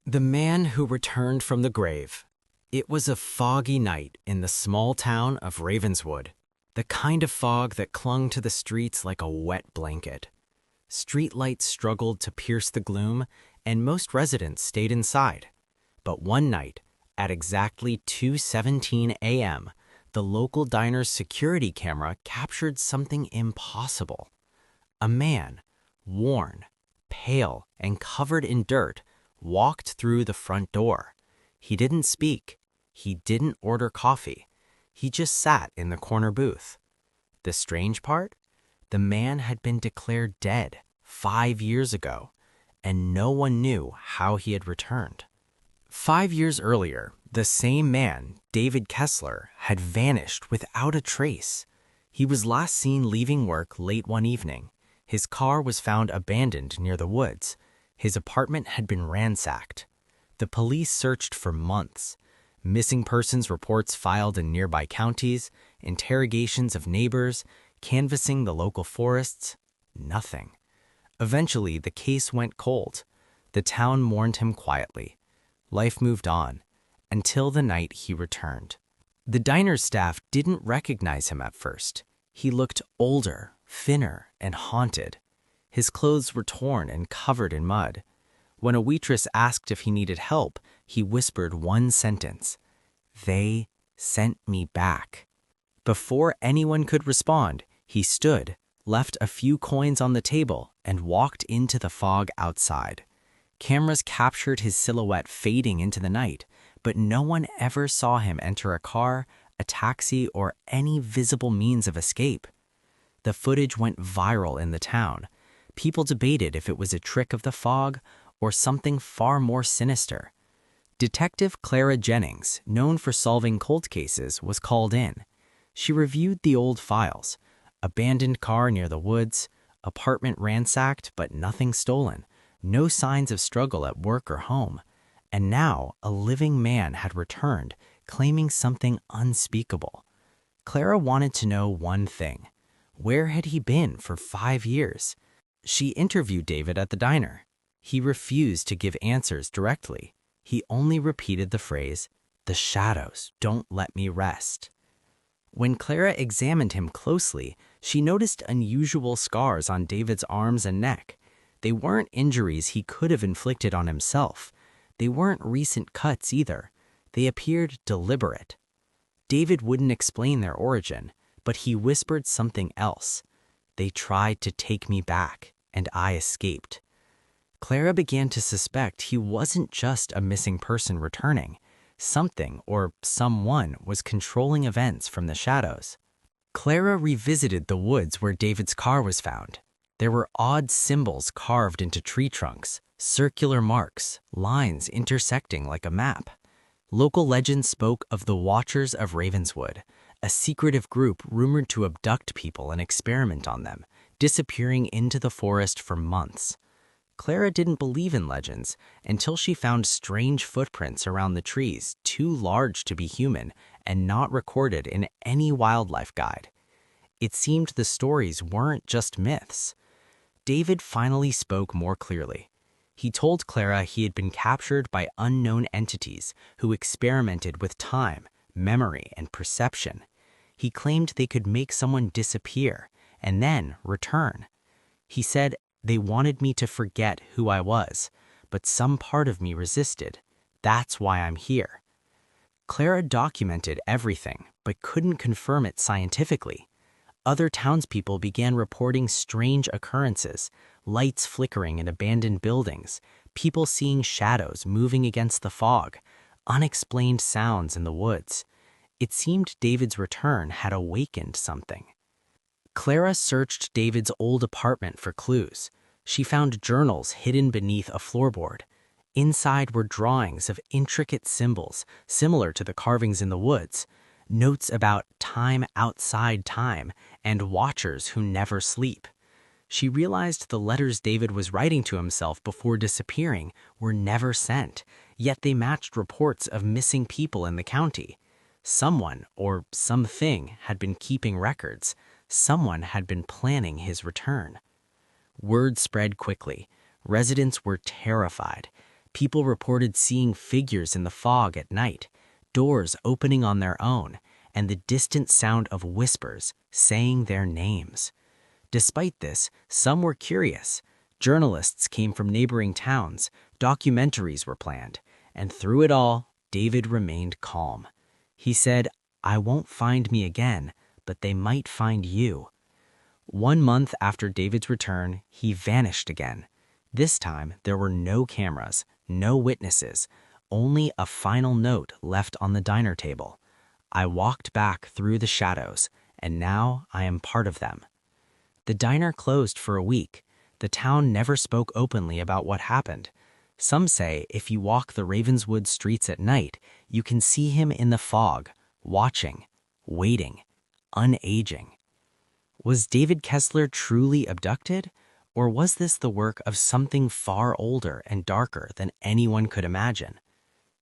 The man who returned from the grave. It was a foggy night in the small town of Ravenswood, the kind of fog that clung to the streets like a wet blanket. Streetlights struggled to pierce the gloom, and most residents stayed inside. But one night, at exactly 2:17 a.m., the local diner's security camera captured something impossible. A man, worn, pale, and covered in dirt, walked through the front door. He didn't speak. He didn't order coffee. He just sat in the corner booth. The strange part? The man had been declared dead 5 years ago, and no one knew how he had returned. 5 years earlier, the same man, David Kessler, had vanished without a trace. He was last seen leaving work late one evening. His car was found abandoned near the woods. His apartment had been ransacked. The police searched for months. Missing persons reports filed in nearby counties, interrogations of neighbors, canvassing the local forests. Nothing. Eventually, the case went cold. The town mourned him quietly. Life moved on, until the night he returned. The diner's staff didn't recognize him at first. He looked older, thinner, and haunted. His clothes were torn and covered in mud. When a waitress asked if he needed help, he whispered one sentence: "They sent me back." Before anyone could respond, he stood, left a few coins on the table, and walked into the fog outside. Cameras captured his silhouette fading into the night, but no one ever saw him enter a car, a taxi, or any visible means of escape. The footage went viral in the town. People debated if it was a trick of the fog or something far more sinister. Detective Clara Jennings, known for solving cold cases, was called in. She reviewed the old files: abandoned car near the woods, apartment ransacked but nothing stolen, no signs of struggle at work or home. And now a living man had returned, claiming something unspeakable. Clara wanted to know one thing: where had he been for 5 years? She interviewed David at the diner. He refused to give answers directly. He only repeated the phrase, "The shadows don't let me rest." When Clara examined him closely, she noticed unusual scars on David's arms and neck. They weren't injuries he could have inflicted on himself. They weren't recent cuts either. They appeared deliberate. David wouldn't explain their origin, but he whispered something else. "They tried to take me back, and I escaped." Clara began to suspect he wasn't just a missing person returning. Something or someone was controlling events from the shadows. Clara revisited the woods where David's car was found. There were odd symbols carved into tree trunks, circular marks, lines intersecting like a map. Local legend spoke of the Watchers of Ravenswood, a secretive group rumored to abduct people and experiment on them, disappearing into the forest for months. Clara didn't believe in legends until she found strange footprints around the trees, too large to be human and not recorded in any wildlife guide. It seemed the stories weren't just myths. David finally spoke more clearly. He told Clara he had been captured by unknown entities who experimented with time, memory, and perception. He claimed they could make someone disappear and then return. He said, "They wanted me to forget who I was, but some part of me resisted. That's why I'm here." Clara documented everything, but couldn't confirm it scientifically. Other townspeople began reporting strange occurrences: lights flickering in abandoned buildings, people seeing shadows moving against the fog, unexplained sounds in the woods. It seemed David's return had awakened something. Clara searched David's old apartment for clues. She found journals hidden beneath a floorboard. Inside were drawings of intricate symbols similar to the carvings in the woods, notes about time outside time and watchers who never sleep. She realized the letters David was writing to himself before disappearing were never sent, yet they matched reports of missing people in the county. Someone or something had been keeping records. Someone had been planning his return. Word spread quickly. Residents were terrified. People reported seeing figures in the fog at night, doors opening on their own, and the distant sound of whispers saying their names. Despite this, some were curious. Journalists came from neighboring towns, documentaries were planned, and through it all, David remained calm. He said, "I won't find me again, but they might find you." 1 month after David's return, he vanished again. This time, there were no cameras, no witnesses, only a final note left on the diner table. "I walked back through the shadows, and now I am part of them." The diner closed for a week. The town never spoke openly about what happened. Some say if you walk the Ravenswood streets at night, you can see him in the fog, watching, waiting, unaging. Was David Kessler truly abducted? Or was this the work of something far older and darker than anyone could imagine?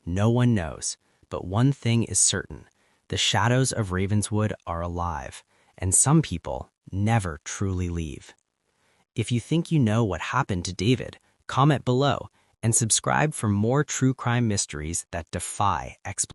No one knows, but one thing is certain. The shadows of Ravenswood are alive, and some people never truly leave. If you think you know what happened to David, comment below and subscribe for more true crime mysteries that defy explanation.